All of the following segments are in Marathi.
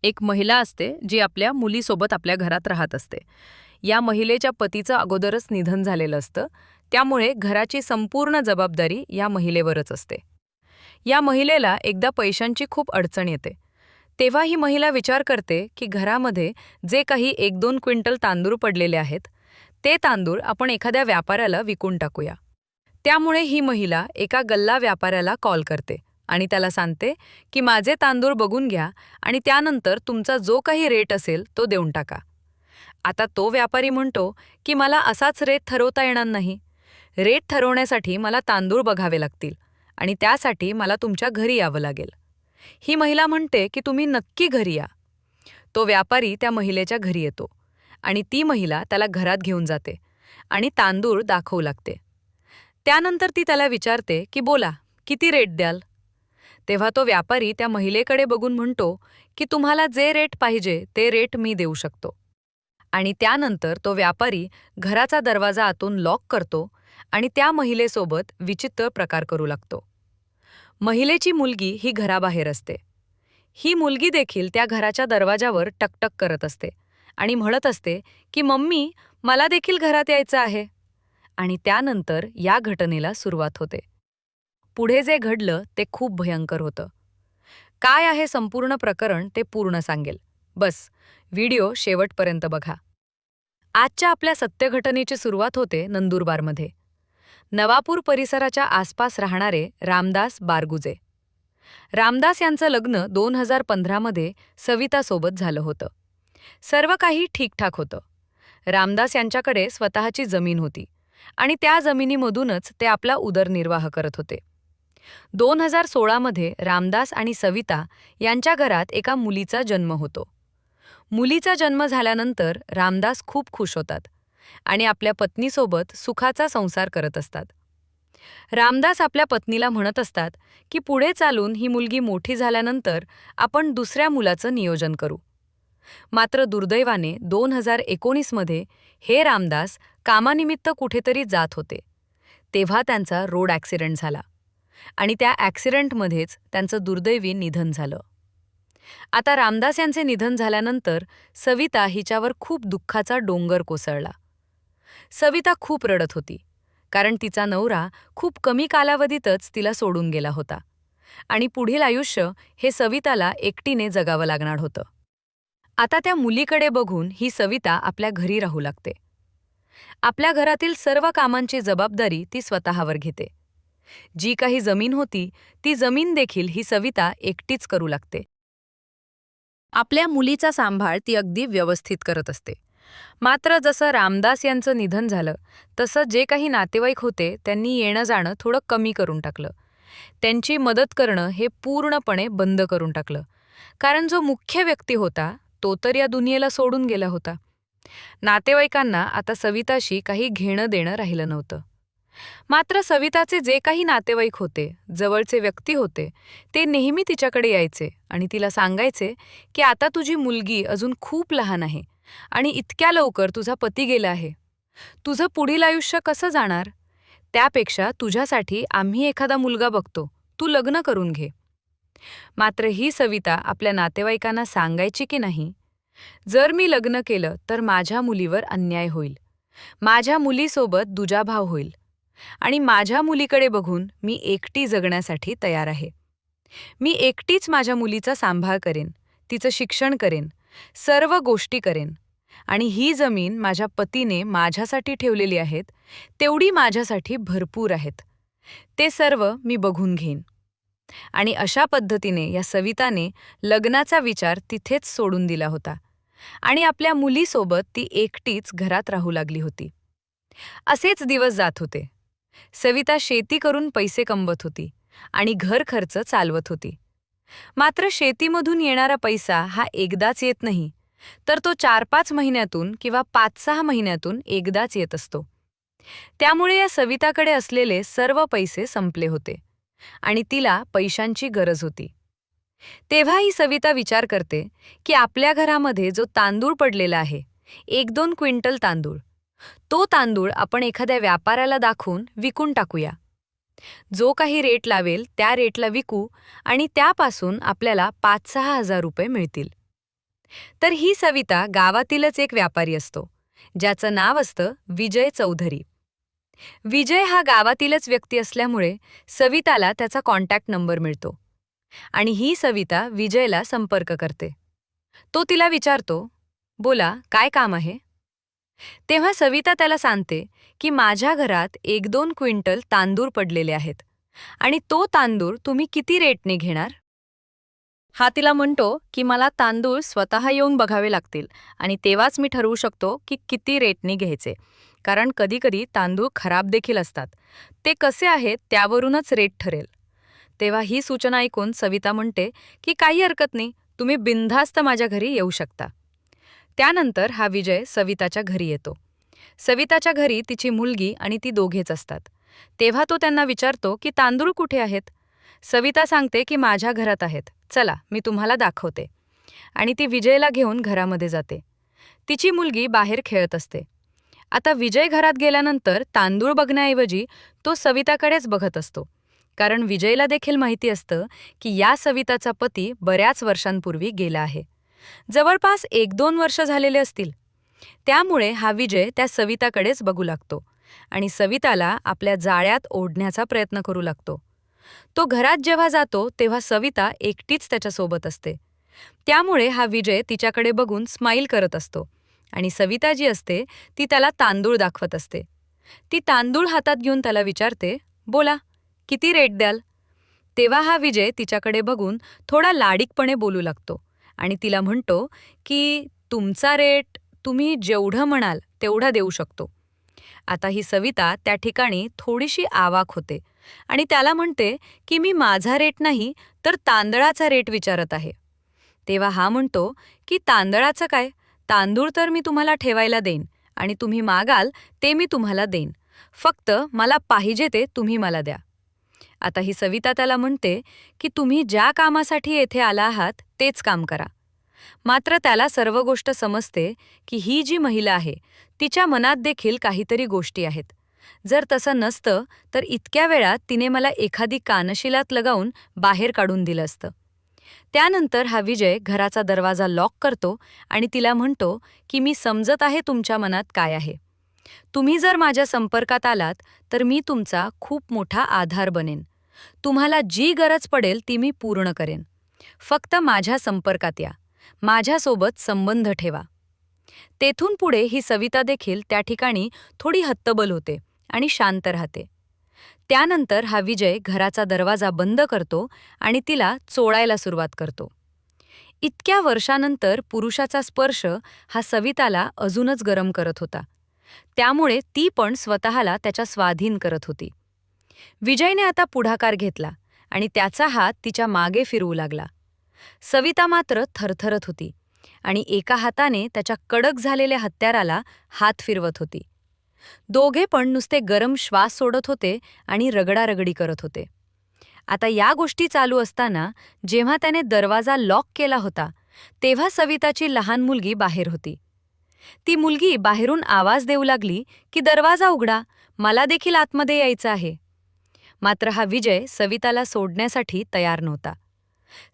एक महिला असते जी आपल्या मुलीसोबत आपल्या घरात राहत असते. या महिलेच्या पतीचं अगोदरच निधन झालेलं असतं, त्यामुळे घराची संपूर्ण जबाबदारी या महिलेवरच असते. या महिलेला एकदा पैशांची खूप अडचण येते. तेव्हा ही महिला विचार करते की घरामध्ये जे काही 1-2 क्विंटल तांदूळ पडलेले आहेत, ते तांदूळ आपण एखाद्या व्यापाऱ्याला विकून टाकूया. त्यामुळे ही महिला एका गल्ला व्यापाऱ्याला कॉल करते आणि त्याला सांगते की माझे तांदूळ बघून घ्या आणि त्यानंतर तुमचा जो काही रेट असेल तो देऊन टाका. आता तो व्यापारी म्हणतो की मला असाच रेट ठरवता येणार नाही. रेट ठरवण्यासाठी मला तांदूळ बघावे लागतील आणि त्यासाठी मला तुमच्या घरी यावं लागेल. ही महिला म्हणते की तुम्ही नक्की घरी या. तो व्यापारी त्या महिलेच्या घरी येतो आणि ती महिला त्याला घरात घेऊन जाते आणि तांदूळ दाखवू लागते. त्यानंतर ती त्याला विचारते की बोला, किती रेट द्याल? तेव्हा तो व्यापारी त्या महिलेकडे बघून म्हणतो की तुम्हाला जे रेट पाहिजे ते रेट मी देऊ शकतो. आणि त्यानंतर तो व्यापारी घराचा दरवाजा आतून लॉक करतो आणि त्या महिलेसोबत विचित्र प्रकार करू लागतो. महिलेची मुलगी ही घराबाहेर असते. ही मुलगी देखील त्या घराच्या दरवाजावर टकटक करत असते आणि म्हणत असते की मम्मी, मला देखील घरात यायचं आहे. आणि त्यानंतर या घटनेला सुरुवात होते. पुढे जे घडलं ते खूप भयंकर होतं. काय आहे संपूर्ण प्रकरण ते पूर्ण सांगेल. बस व्हिडिओ शेवटपर्यंत बघा. आजच्या आपल्या सत्यघटनेची सुरुवात होते नंदुरबारमध्ये. नवापूर परिसराच्या आसपास राहणारे रामदास बारगुजे. रामदास यांचं लग्न 2015 मध्ये सवितासोबत झालं होतं. सर्व काही ठीकठाक होतं. रामदास यांच्याकडे स्वतःची जमीन होती आणि त्या जमिनीमधूनच ते आपला उदरनिर्वाह करत होते. 2016 मध्ये रामदास आणि सविता यांच्या घरात एका मुलीचा जन्म होतो. मुलीचा जन्म झाल्यानंतर रामदास खूप खुश होतात आणि आपल्या पत्नीसोबत सुखाचा संसार करत असतात. रामदास आपल्या पत्नीला म्हणत असतात की पुढे चालून ही मुलगी मोठी झाल्यानंतर आपण दुसऱ्या मुलाचं नियोजन करू. मात्र दुर्दैवाने 2019 मध्ये हे रामदास कामानिमित्त कुठेतरी जात होते. तेव्हा त्यांचा रोड ॲक्सिडेंट झाला आणि त्या ॲक्सिडेंटमध्येच त्यांचं दुर्दैवी निधन झालं. आता रामदास यांचे निधन झाल्यानंतर सविता हिच्यावर खूप दुःखाचा डोंगर कोसळला. सविता खूप रडत होती, कारण तिचा नवरा खूप कमी कालावधीतच तिला सोडून गेला होता आणि पुढील आयुष्य हे सविताला एकटीने जगावं लागणार होतं. आता त्या मुलीकडे बघून ही सविता आपल्या घरी राहू लागते. आपल्या घरातील सर्व कामांची जबाबदारी ती स्वतःवर घेते. जी काही जमीन होती ती जमीन देखील ही सविता एकटीच करू लागते. आपल्या मुलीचा सांभाळ ती अगदी व्यवस्थित करत असते. मात्र जसं रामदास यांचं निधन झालं तसं जे काही नातेवाईक होते त्यांनी येणं जाणं थोडं कमी करून टाकलं. त्यांची मदत करणं हे पूर्णपणे बंद करून टाकलं, कारण जो मुख्य व्यक्ती होता तो तर या दुनियेला सोडून गेला होता. नातेवाईकांना आता सविताशी काही घेणं देणं राहिलं नव्हतं. मात्र सविताचे जे काही नातेवाईक होते, जवळचे व्यक्ती होते, ते नेहमी तिच्याकडे यायचे आणि तिला सांगायचे की आता तुझी मुलगी अजून खूप लहान आहे आणि इतक्या लवकर तुझा पती गेला आहे. तुझं पुढील आयुष्य कसं जाणार? त्यापेक्षा तुझ्यासाठी आम्ही एखादा मुलगा बघतो, तू लग्न करून घे. मात्र ही सविता आपल्या नातेवाईकांना सांगायची की नाही, जर मी लग्न केलं तर माझ्या मुलीवर अन्याय होईल, माझ्या मुलीसोबत दुजाभाव होईल आणि माझ्या मुलीकडे बघून मी एकटी जगण्यासाठी तयार आहे. मी एकटीच माझ्या मुलीचा सांभाळ करेन, तिचं शिक्षण करेन, सर्व गोष्टी करेन आणि ही जमीन माझ्या पतीने माझ्यासाठी ठेवलेली आहेत, तेवढी माझ्यासाठी भरपूर आहेत. ते सर्व मी बघून घेईन. आणि अशा पद्धतीने या सविताने लग्नाचा विचार तिथेच सोडून दिला होता आणि आपल्या मुलीसोबत ती एकटीच घरात राहू लागली होती. असेच दिवस जात होते. सविता शेती करून पैसे कमवत होती आणि घर खर्च चालवत होती. मात्र शेतीमधून येणारा पैसा हा एकदाच येत नाही, तर तो 4-5 महिन्यातून किंवा 5-6 महिन्यातून एकदाच येत असतो. त्यामुळे या सविताकडे असलेले सर्व पैसे संपले होते आणि तिला पैशांची गरज होती. तेव्हा ही सविता विचार करते की आपल्या घरामध्ये जो तांदूळ पडलेला आहे, 1-2 क्विंटल तांदूळ, तो तांदूळ आपण एखाद्या व्यापाऱ्याला दाखवून विकून टाकूया. जो काही रेट लावेल त्या रेटला विकू आणि त्यापासून आपल्याला 5-6 हजार रुपये मिळतील. तर ही सविता गावातीलच एक व्यापारी असतो, ज्याचं नाव असतं विजय चौधरी. विजय हा गावातीलच व्यक्ती असल्यामुळे सविताला त्याचा कॉन्टॅक्ट नंबर मिळतो आणि ही सविता विजयला संपर्क करते. तो तिला विचारतो, बोला काय काम आहे? तेव्हा सविता त्याला सांगते की माझ्या घरात 1-2 क्विंटल तांदूळ पडलेले आहेत आणि तो तांदूळ तुम्ही किती रेटने घेणार? हा तिला म्हणतो की मला तांदूळ स्वतः येऊन बघावे लागतील आणि तेव्हाच मी ठरवू शकतो की किती रेटने घ्यायचे, कारण कधीकधी तांदूळ खराब देखील असतात. ते कसे आहेत त्यावरूनच रेट ठरेल. तेव्हा ही सूचना ऐकून सविता म्हणते की काही हरकत नाही, तुम्ही बिनधास्त माझ्या घरी येऊ शकता. त्यानंतर हा विजय सविताच्या घरी येतो. सविताच्या घरी तिची मुलगी आणि ती दोघेच असतात. तेव्हा तो त्यांना विचारतो की तांदूळ कुठे आहेत? सविता सांगते की माझ्या घरात आहेत, चला मी तुम्हाला दाखवते. आणि ती विजयला घेऊन घरामध्ये जाते. तिची मुलगी बाहेर खेळत असते. आता विजय घरात गेल्यानंतर तांदूळ बघण्याऐवजी तो सविताकडेच बघत असतो, कारण विजयला देखील माहिती असतं की या सविताचा पती बऱ्याच वर्षांपूर्वी गेला आहे. जवळपास 1-2 वर्ष झालेले असतील. त्यामुळे हा विजय त्या सविताकडेच बघू लागतो आणि सविताला आपल्या जाळ्यात ओढण्याचा प्रयत्न करू लागतो. तो घरात जेव्हा जातो तेव्हा सविता एकटीच त्याच्यासोबत असते. त्यामुळे हा विजय तिच्याकडे बघून स्माईल करत असतो आणि सविता जी असते ती त्याला तांदूळ दाखवत असते. ती तांदूळ हातात घेऊन त्याला विचारते, बोला किती रेट द्याल? तेव्हा हा विजय तिच्याकडे बघून थोडा लाडिकपणे बोलू लागतो आणि तिला म्हणतो की तुमचा रेट तुम्ही जेवढं म्हणाल तेवढा देऊ शकतो. आता ही सविता त्या ठिकाणी थोडीशी आवाक होते आणि त्याला म्हणते की मी माझा रेट नाही तर तांदळाचा रेट विचारत आहे. तेव्हा हा म्हणतो की तांदळाचं काय, तांदूळ तर मी तुम्हाला ठेवायला देईन आणि तुम्ही मागाल ते मी तुम्हाला देईन, फक्त मला पाहिजे ते तुम्ही मला द्या. आता ही सविता त्याला म्हणते की तुम्ही ज्या कामासाठी येथे आला आहात तेच काम करा. मात्र त्याला सर्व गोष्ट समजते की ही जी महिला आहे तिच्या मनात देखील काहीतरी गोष्टी आहेत. जर तसं नसतं तर इतक्या वेळात तिने मला एखादी कानशिलात लगावून बाहेर काढून दिलं असतं. त्यानंतर हा विजय घराचा दरवाजा लॉक करतो आणि तिला म्हणतो की मी समजत आहे तुमच्या मनात काय आहे. तुम्ही जर माझ्या संपर्कात आलात तर मी तुमचा खूप मोठा आधार बनेन. तुम्हाला जी गरज पडेल ती मी पूर्ण करेन. फक्त माझ्या संपर्कात या, माझ्यासोबत संबंध ठेवा. तेथून पुढे ही सविता देखील त्या ठिकाणी थोडी हतबल होते आणि शांत राहते. त्यानंतर हा विजय घराचा दरवाजा बंद करतो आणि तिला चोळायला सुरुवात करतो. इतक्या वर्षानंतर पुरुषाचा स्पर्श हा सविताला अजूनच गरम करत होता. त्यामुळे ती पण स्वतःला त्याच्या स्वाधीन करत होती. विजयने आता पुढाकार घेतला आणि त्याचा हात तिच्या मागे फिरवू लागला. सविता मात्र थरथरत होती आणि एका हाताने त्याच्या कडक झालेल्या हत्याराला हात फिरवत होती. दोघे पण नुसते गरम श्वास सोडत होते आणि रगडारगडी करत होते. आता या गोष्टी चालू असताना जेव्हा त्याने दरवाजा लॉक केला होता तेव्हा सविताची लहान मुलगी बाहेर होती. ती मुलगी बाहेरून आवाज देऊ लागली की दरवाजा उघडा, मला देखील आतमध्ये यायचं आहे. मात्र हा विजय सविताला सोडण्यासाठी तयार नव्हता.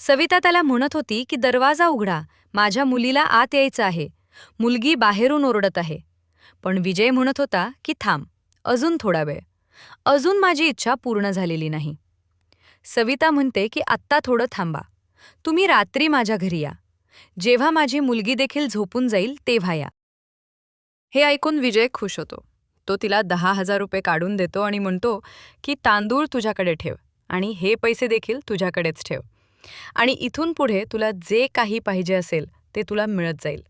सविता त्याला म्हणत होती की दरवाजा उघडा, माझ्या मुलीला आत यायचं आहे, मुलगी बाहेरून ओरडत आहे. पण विजय म्हणत होता की थांब, अजून थोडा वेळ, अजून माझी इच्छा पूर्ण झालेली नाही. सविता म्हणते की आत्ता थोडं थांबा, तुम्ही रात्री माझ्या घरी या, जेव्हा माझी मुलगी देखील झोपून जाईल तेव्हा या. हे ऐकून विजय खुश होतो. तो तिला 10,000 रुपये काढून देतो आणि म्हणतो की तांदूळ तुझ्याकडे ठेव आणि हे पैसे देखील तुझ्याकडेच ठेव आणि इथून पुढे तुला जे काही पाहिजे असेल ते तुला मिळत जाईल.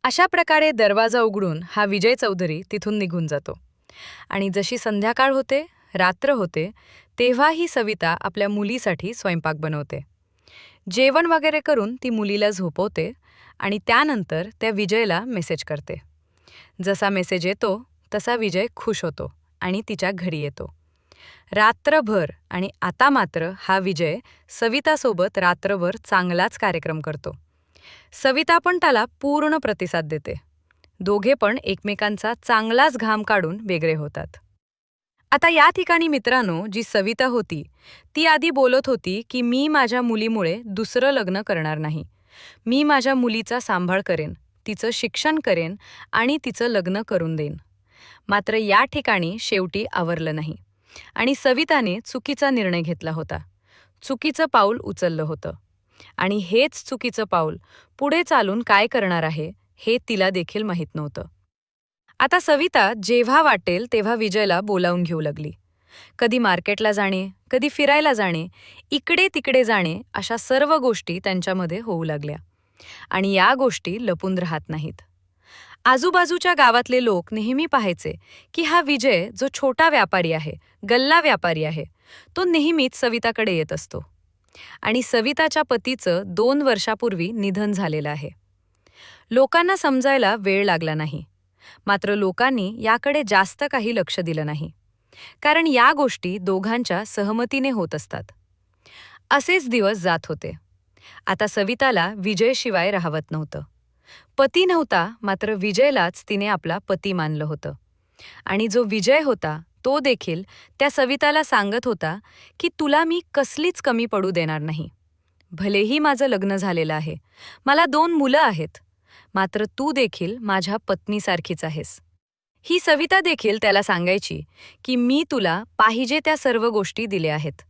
अशा प्रकारे दरवाजा उघडून हा विजय चौधरी तिथून निघून जातो आणि जशी संध्याकाळ होते, रात्र होते, तेव्हा ही सविता आपल्या मुलीसाठी स्वयंपाक बनवते. जेवण वगैरे करून ती मुलीला झोपवते आणि त्यानंतर त्या विजयला मेसेज करते. जसा मेसेज येतो तसा विजय खुश होतो आणि तिच्या घरी येतो. रात्रभर आणि आता मात्र हा विजय सवितासोबत रात्रभर चांगलाच कार्यक्रम करतो. सविता पण त्याला पूर्ण प्रतिसाद देते. दोघे पण एकमेकांचा चांगलाच घाम काढून वेगळे होतात. आता या ठिकाणी मित्रांनो, जी सविता होती ती आधी बोलत होती की मी माझ्या मुलीमुळे दुसरं लग्न करणार नाही, मी माझ्या मुलीचा सांभाळ करेन, तिचं शिक्षण करेन आणि तिचं लग्न करून देईन. मात्र या ठिकाणी शेवटी आवरलं नाही आणि सविताने चुकीचा निर्णय घेतला होता. चुकीचं पाऊल उचललं होतं. आणि हेच चुकीचं पाऊल पुढे चालून काय करणार आहे हे तिला देखील माहीत नव्हतं. आता सविता जेव्हा वाटेल तेव्हा विजयला बोलावून घेऊ लागली. कधी मार्केटला जाणे, कधी फिरायला जाणे, इकडे तिकडे जाणे, अशा सर्व गोष्टी त्यांच्यामध्ये होऊ लागल्या. आणि या गोष्टी लपून राहत नाहीत. आजूबाजूच्या गावातले लोक नेहमी पाहायचे की हा विजय जो छोटा व्यापारी आहे, गल्ला व्यापारी आहे, तो नेहमीच सविताकडे येत असतो. आणि सविताच्या पतीचं 2 वर्षापूर्वी निधन झालेलं आहे. लोकांना समजायला वेळ लागला नाही. मात्र लोकांनी याकडे जास्त काही लक्ष दिलं नाही. कारण या गोष्टी दोघांच्या सहमतीने होत असतात. असेच दिवस जात होते. आता सविताला विजयशिवाय राहवत नव्हतं. पती नव्हता, मात्र विजयलाच तिने आपला पती मानलं होतं. आणि जो विजय होता तो देखील त्या सविताला सांगत होता की तुला मी कसलीच कमी पडू देणार नाही. भलेही माझं लग्न झालेलं आहे, मला 2 मुलं आहेत, मात्र तू देखील माझ्या पत्नीसारखीच आहेस. ही सविता देखील त्याला सांगायची की मी तुला पाहिजे त्या सर्व गोष्टी दिल्या आहेत,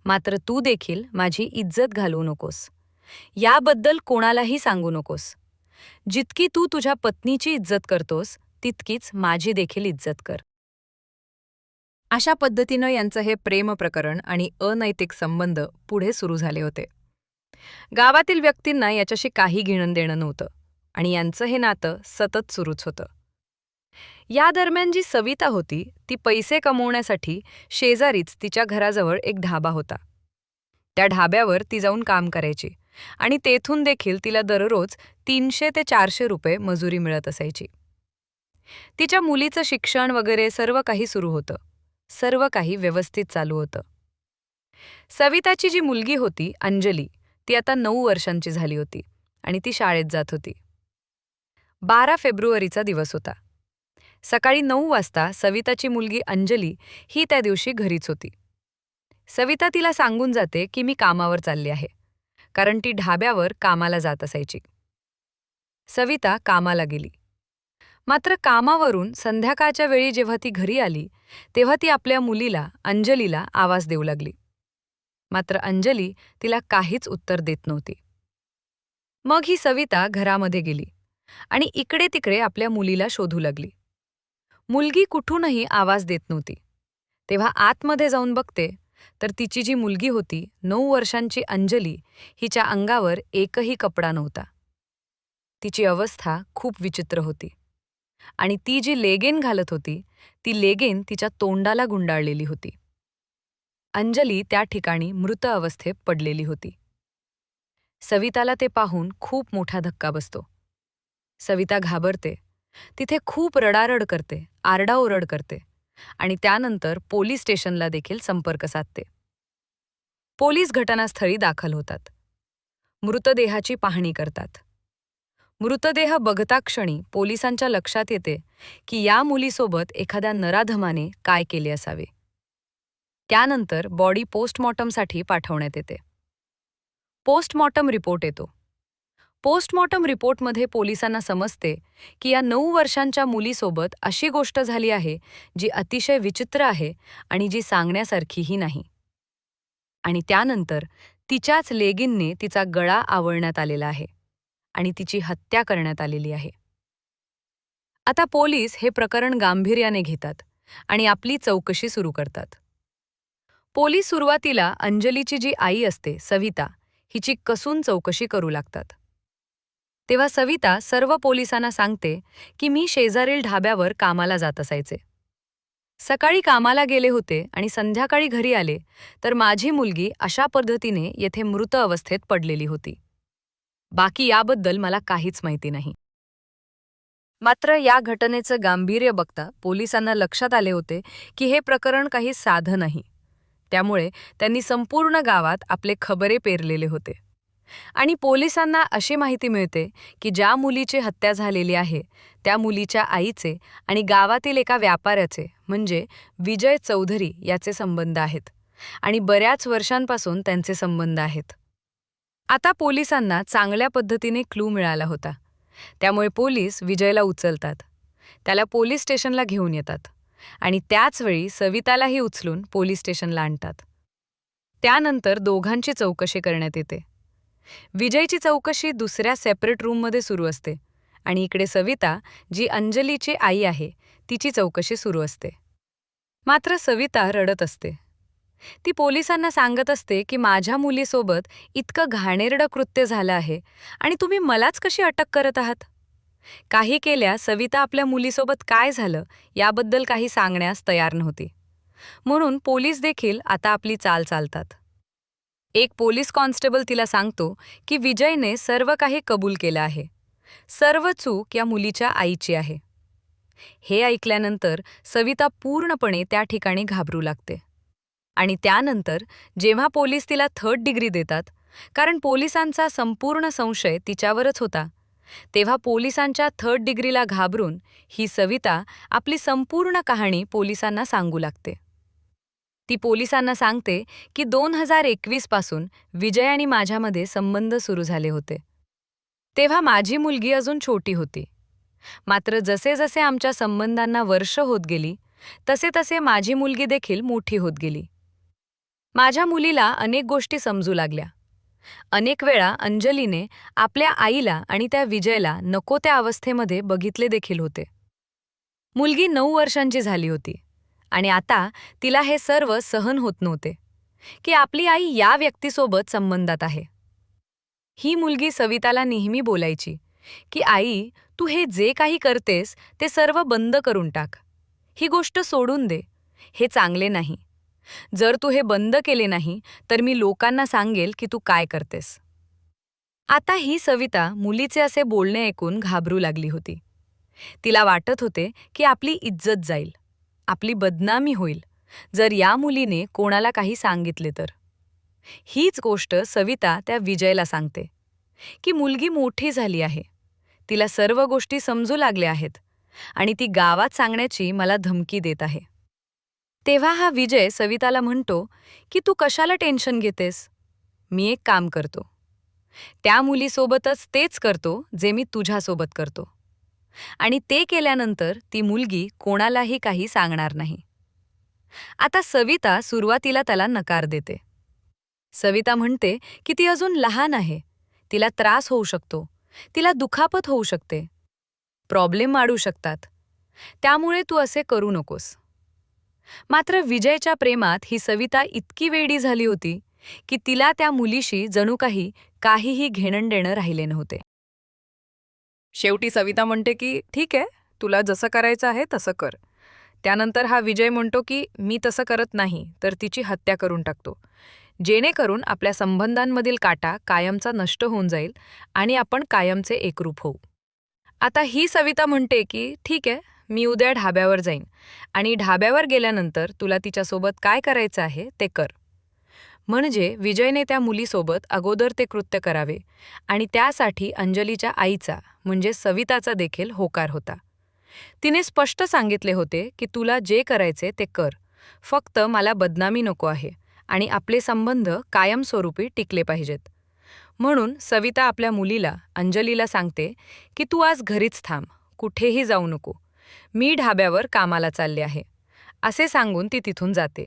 मात्र तू देखील माझी इज्जत घालवू नकोस. याबद्दल कोणालाही सांगू नकोस. जितकी तू तुझ्या पत्नीची इज्जत करतोस तितकीच माझी देखील इज्जत कर. अशा पद्धतीनं यांचं हे प्रेम प्रकरण आणि अनैतिक संबंध पुढे सुरू झाले होते. गावातील व्यक्तींना याच्याशी काही घेणं देणं नव्हतं आणि यांचं हे नातं सतत सुरूच होतं. या दरम्यान जी सविता होती ती पैसे कमवण्यासाठी शेजारीच तिच्या घराजवळ एक ढाबा होता. त्या ढाब्यावर ती जाऊन काम करायची आणि तेथून देखील तिला दररोज 300 ते 400 रुपये मजुरी मिळत असायची. तिच्या मुलीचं शिक्षण वगैरे सर्व काही सुरू होतं. सर्व काही व्यवस्थित चालू होतं. सविताची जी मुलगी होती अंजली, ती आता 9 वर्षांची झाली होती आणि ती शाळेत जात होती. 12 फेब्रुवारीचा दिवस होता. सकाळी 9 वाजता सविताची मुलगी अंजली ही त्या दिवशी घरीच होती. सविता तिला सांगून जाते की मी कामावर चालली आहे, कारण ती ढाब्यावर कामाला जात असायची. सविता कामाला गेली. मात्र कामावरून संध्याकाळच्या वेळी जेव्हा ती घरी आली तेव्हा ती आपल्या मुलीला अंजलीला आवाज देऊ लागली. मात्र अंजली तिला काहीच उत्तर देत नव्हती. मग ही सविता घरामध्ये गेली आणि इकडे तिकडे आपल्या मुलीला शोधू लागली. मुलगी कुठूनही आवाज देत नव्हती. तेव्हा आतमध्ये जाऊन बघते तर तिची जी मुलगी होती 9 वर्षांची अंजली, हिच्या अंगावर एकही कपडा नव्हता. तिची अवस्था खूप विचित्र होती आणि ती जी लेगिन घालत होती ती लेगिन तिच्या तोंडाला गुंडाळलेली होती. अंजली त्या ठिकाणी मृत अवस्थेत पडलेली होती. सविताला ते पाहून खूप मोठा धक्का बसतो. सविता घाबरते. तिथे खूप रडारड करते, आरडाओरड करते आणि त्यानंतर पोलीस स्टेशनला देखील संपर्क साधते. पोलीस घटनास्थळी दाखल होतात. मृतदेहाची पाहणी करतात. मृतदेह बघता क्षणी पोलिसांच्या लक्षात येते की या मुलीसोबत एखाद्या नराधमाने काय केले असावे. त्यानंतर बॉडी पोस्टमॉर्टमसाठी पाठवण्यात येते. पोस्टमॉर्टम रिपोर्ट येतो. पोस्टमॉर्टम रिपोर्टमध्ये पोलिसांना समजते की या 9 वर्षांच्या मुलीसोबत अशी गोष्ट झाली आहे जी अतिशय विचित्र आहे आणि जी सांगण्यासारखीही नाही. आणि त्यानंतर तिच्याच लेगिनने तिचा गळा आवळण्यात आलेला आहे आणि तिची हत्या करण्यात आलेली आहे. आता पोलीस हे प्रकरण गांभीर्याने घेतात आणि आपली चौकशी सुरू करतात. पोलीस सुरुवातीला अंजलीची जी आई असते सविता, हिची कसून चौकशी करू लागतात. तेव्हा सविता सर्व पोलिसांना सांगते की मी शेजारील ढाब्यावर कामाला जात असायचे. सकाळी कामाला गेले होते आणि संध्याकाळी घरी आले तर माझी मुलगी अशा पद्धतीने येथे मृत अवस्थेत पडलेली होती. बाकी याबद्दल मला काहीच माहिती नाही. मात्र या घटनेचं गांभीर्य बघता पोलिसांना लक्षात आले होते की हे प्रकरण काही साधं नाही. त्यामुळे त्यांनी संपूर्ण गावात आपले खबरे पेरलेले होते. आणि पोलिसांना अशी माहिती मिळते की ज्या मुलीची हत्या झालेली आहे त्या मुलीच्या आईचे आणि गावातील एका व्यापाऱ्याचे म्हणजे विजय चौधरी याचे संबंध आहेत आणि बऱ्याच वर्षांपासून त्यांचे संबंध आहेत. आता पोलिसांना चांगल्या पद्धतीने क्लू मिळाला होता. त्यामुळे पोलीस विजयला उचलतात. त्याला पोलीस स्टेशनला घेऊन येतात आणि त्याच वेळी सवितालाही उचलून पोलीस स्टेशनला आणतात. त्यानंतर दोघांची चौकशी करण्यात येते. विजयची चौकशी दुसऱ्या सेपरेट रूममध्ये सुरू असते आणि इकडे सविता, जी अंजलीची आई आहे, तिची चौकशी सुरू असते. मात्र सविता रडत असते. ती पोलिसांना सांगत असते की माझ्या मुलीसोबत इतकं घाणेरडं कृत्य झालं आहे आणि तुम्ही मलाच कशी अटक करत आहात. काही केल्या सविता आपल्या मुलीसोबत काय झालं याबद्दल काही सांगण्यास तयार नव्हती. म्हणून पोलीस देखील आता आपली चाल चालतात. एक पोलीस कॉन्स्टेबल तिला सांगतो की विजयने सर्व काही कबूल केलं आहे. सर्व चूक या मुलीच्या आईची आहे. हे ऐकल्यानंतर सविता पूर्णपणे त्या ठिकाणी घाबरू लागते. आणि त्यानंतर जेव्हा पोलीस तिला 3rd डिग्री देतात, कारण पोलिसांचा संपूर्ण संशय तिच्यावरच होता, तेव्हा पोलिसांच्या 3rd डिग्रीला घाबरून ही सविता आपली संपूर्ण कहाणी पोलिसांना सांगू लागते. ती पोलिसांना सांगते की 2021 पासून विजय आणि माझ्यामध्ये संबंध सुरू झाले होते. तेव्हा माझी मुलगी अजून छोटी होती. मात्र जसे जसे आमच्या संबंधांना वर्ष होत गेली, तसे तसे माझी मुलगी देखील मोठी होत गेली. माझ्या मुलीला अनेक गोष्टी समजू लागल्या. अनेक वेळा अंजलीने आपल्या आईला आणि त्या विजयला नको त्या अवस्थेमध्ये बघितले देखील होते. मुलगी 9 वर्षांची झाली होती आणि आता तिला हे सर्व सहन होत नव्हते की आपली आई या व्यक्तीसोबत संबंधात आहे. ही मुलगी सविताला नेहमी बोलायची की आई, तू हे जे काही करतेस ते सर्व बंद करून टाक. ही गोष्ट सोडून दे. हे चांगले नाही. जर तू हे बंद केले नाही तर मी लोकांना सांगेल की तू काय करतेस. आता ही सविता मुलीचे असे बोलणे ऐकून घाबरू लागली होती. तिला वाटत होते की आपली इज्जत जाईल, आपली बदनामी होईल जर या मुलीने कोणाला काही सांगितले तर. हीच गोष्ट सविता त्या विजयला सांगते की मुलगी मोठी झाली आहे, तिला सर्व गोष्टी समजू लागल्या आहेत आणि ती गावात सांगण्याची मला धमकी देत आहे. तेव्हा हा विजय सविताला म्हणतो की तू कशाला टेन्शन घेतेस. मी एक काम करतो. त्या मुलीसोबतच तेच करतो जे मी तुझ्यासोबत करतो आणि ते केल्यानंतर ती मुलगी कोणालाही काही सांगणार नाही. आता सविता सुरुवातीला त्याला नकार देते. सविता म्हणते की ती अजून लहान आहे, तिला त्रास होऊ शकतो, तिला दुखापत होऊ शकते, प्रॉब्लेम वाढू शकतात, त्यामुळे तू असे करू नकोस. मात्र विजयच्या प्रेमात ही सविता इतकी वेडी झाली होती की तिला त्या मुलीशी जणू काहीही घेणंदेणं राहिले नव्हते. शेवटी सविता म्हणते की ठीक आहे, तुला जसं करायचं आहे तसं कर. त्यानंतर हा विजय म्हणतो की मी तसं करत नाही तर तिची हत्या करून टाकतो, जेणेकरून आपल्या संबंधांमधील काटा कायमचा नष्ट होऊन जाईल आणि आपण कायमचे एकरूप होऊ. आता ही सविता म्हणते की ठीक आहे, मी उद्या ढाब्यावर जाईन आणि ढाब्यावर गेल्यानंतर तुला तिच्यासोबत काय करायचं आहे ते कर. म्हणजे विजयने त्या मुलीसोबत अगोदर ते कृत्य करावे आणि त्यासाठी अंजलीच्या आईचा म्हणजे सविताचा देखील होकार होता. तिने स्पष्ट सांगितले होते की तुला जे करायचे ते कर, फक्त मला बदनामी नको आहे आणि आपले संबंध कायमस्वरूपी टिकले पाहिजेत. म्हणून सविता आपल्या मुलीला अंजलीला सांगते की तू आज घरीच थांब, कुठेही जाऊ नको, मी ढाब्यावर कामाला चालले आहे, असे सांगून ती तिथून जाते.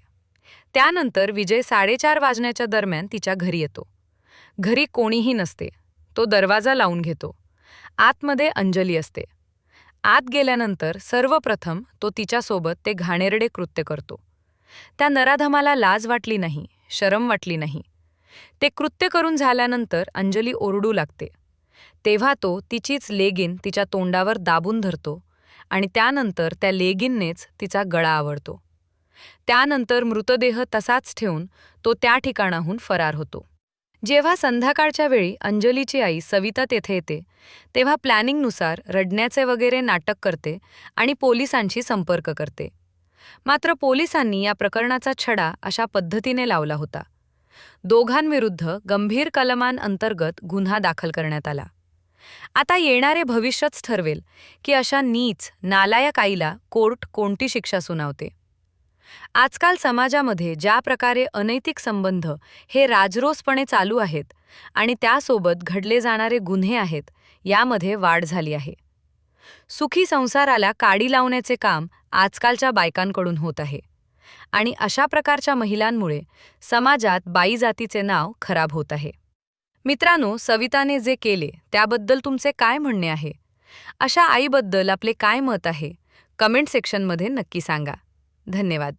त्यानंतर विजय 4:30 वाजण्याच्या दरम्यान तिच्या घरी येतो. घरी कोणीही नसते. तो दरवाजा लावून घेतो. आतमध्ये अंजली असते. आत गेल्यानंतर सर्वप्रथम तो तिच्यासोबत ते घाणेरडे कृत्य करतो. त्या नराधमाला लाज वाटली नाही, शरम वाटली नाही. ते कृत्य करून झाल्यानंतर अंजली ओरडू लागते. तेव्हा तो तिचीच लेगिन तिच्या तोंडावर दाबून धरतो आणि त्यानंतर त्या लेगिननेच तिचा गळा आवळतो. त्यानंतर मृतदेह तसाच ठेवून तो त्या ठिकाणाहून फरार होतो. जेव्हा संध्याकाळच्या वेळी अंजलीची आई सविता तेथे येते, तेव्हा प्लॅनिंगनुसार रडण्याचे वगैरे नाटक करते आणि पोलिसांशी संपर्क करते. मात्र पोलिसांनी या प्रकरणाचा छडा अशा पद्धतीने लावला होता. दोघांविरुद्ध गंभीर कलमांअंतर्गत गुन्हा दाखल करण्यात आला. आता येणारे भविष्यच ठरवेल की अशा नीच, नालायक आईला कोर्ट कोणती शिक्षा सुनावते. आजकाल समाजामध्ये ज्या प्रकारे अनैतिक संबंध हे राजरोसपणे चालू आहेत आणि त्यासोबत घडले जाणारे गुन्हे आहेत, यामध्ये वाढ झाली आहे. सुखी संसाराला काडी लावण्याचे काम आजकालच्या बायकांकडून होत आहे आणि अशा प्रकारच्या महिलांमुळे समाजात बाई जातीचे नाव खराब होत आहे. मित्रांनो, सविताने जे केले त्याबद्दल तुमचे काय म्हणणे आहे? अशा आईबद्दल आपले काय मत आहे? कमेंट सेक्शनमध्ये नक्की सांगा. धन्यवाद.